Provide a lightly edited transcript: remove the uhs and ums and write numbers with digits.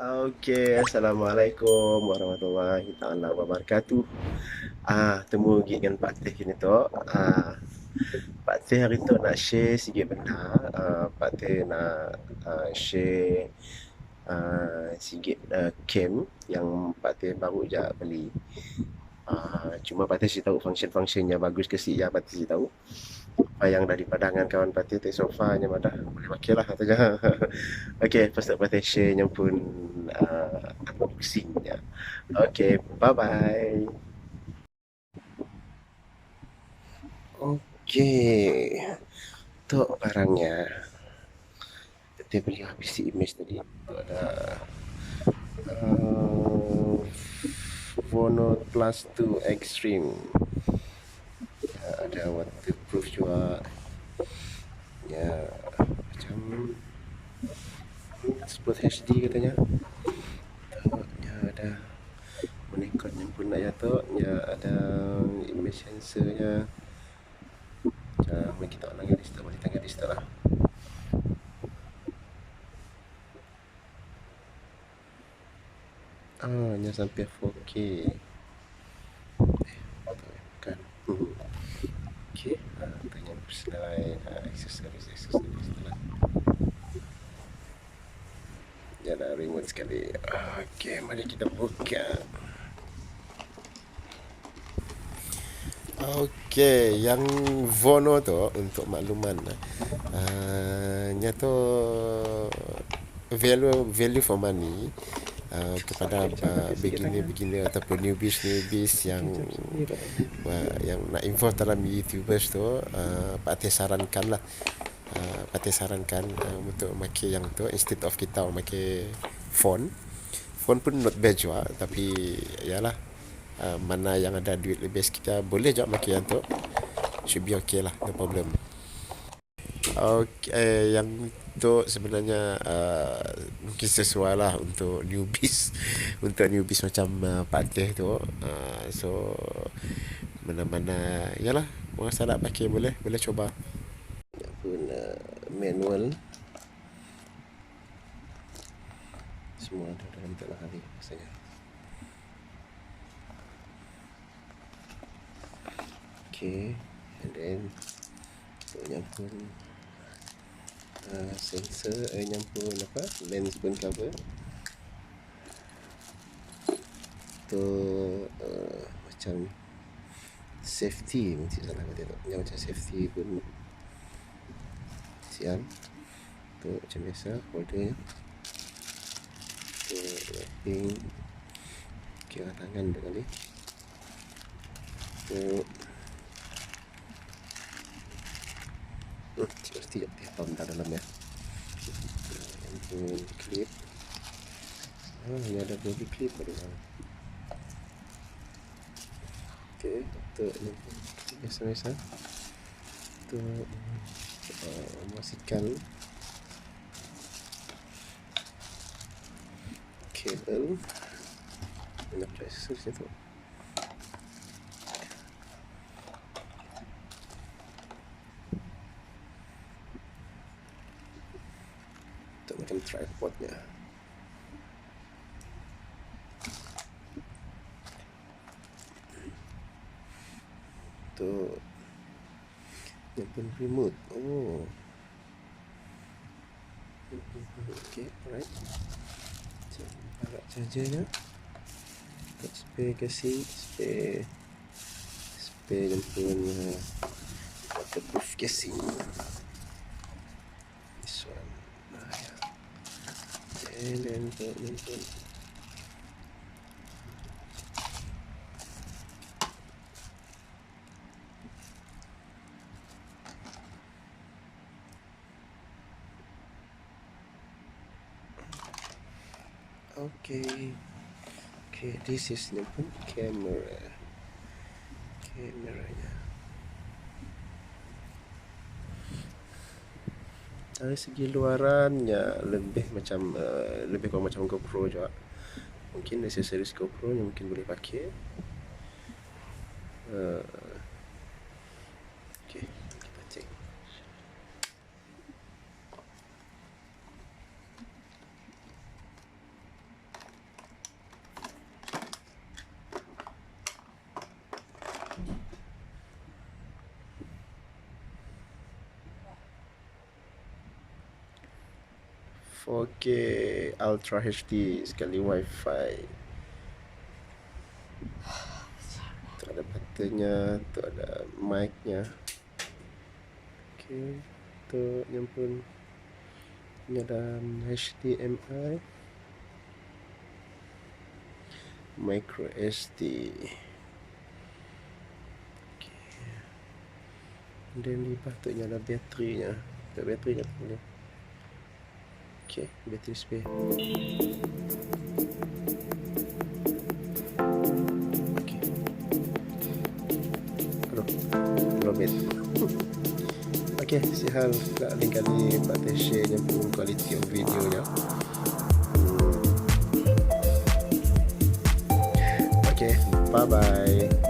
Okey, Assalamualaikum warahmatullahi taala wabarakatuh. Temu lagi dengan Pak Teh ni tu. Pak Teh hari tu nak share sikit benda. Pak Teh nak share sikit cam yang Pak Teh baru je beli. Cuma Pak Teh si tahu function-functionnya bagus ke si ya Pak Teh si tahu. Apa yang dah dipadangan kawan Pak Teh sofanya madah boleh pakai lah katanya. Okey, pasal Pak Teh share yang pun unboxingnya. Okey, bye bye. Okey, tu barangnya. Kita beli habis si image tadi. Tu ada uh, Vono Plus 2 Extreme. Ada waterproof juga. Ya, macam 10 HD katanya. Tu ya ada Nikon yang pun nak jatuh. Ya ada image sensornya. Macam kita nak tanggal lista, boleh tanggal lista lah. Nya sampai 4K. Bukan. Okey, tanya slide aksesoris lah. Jangan remote sekali. Okey, mari kita buka. Okey, yang Vono tu untuk makluman, nya tu value for money kepada beginner ataupun newbies yang nak involve dalam YouTubers tu, Pak Teh sarankan lah, Pak Teh sarankan untuk memakai yang tu instead of kita memakai phone pun not bad juga, tapi yalah, mana yang ada duit lebih kita boleh juga pakai yang tu, should be okay lah, no problem. Okay, yang tu sebenarnya mungkin sesuai lah untuk newbies untuk newbies macam Pak Teh tu. So mana-mana yalah, masa nak pakai boleh coba. Pun manual semua ada dalam tengah hari rasanya. Okay, and then yang pun sensor, yang pun apa, lens pun cover tu, macam safety mesti salah kata tu, yang macam safety pun siap tu macam biasa holder tu, wrapping kira tangan dia kali tu. Mesti tiap dalam ya. Yang pun clip, ini ada body clip pada orang. Okay, tu ini pun biasa-biasa tu, masukkan kabel dan accessories tu. Tu macam tripodnya. Tu yang pun remote. Okay, alright. Alat chargernya, spare casing, spare yang pun waterproof casing. This one, and then okay, this is the kameranya. Dari segi luarannya lebih macam lebih kurang macam GoPro juga. Mungkin aksesoris GoPro yang mungkin boleh pakai. Okay, kita cek. 4K Ultra HD sekali Wi-Fi. Tu ada buttonnya, tu ada mic-nya. Okey, tu yang pun ini ada HDMI, micro SD. Dan di patutnya ada baterinya. Tak bateri tak boleh. Okey, bateri spare. Okey. Aduh, lobet. Okey, sihal tak lain kali Pak Teh share yang pun kualiti of videonya. Okey, bye bye.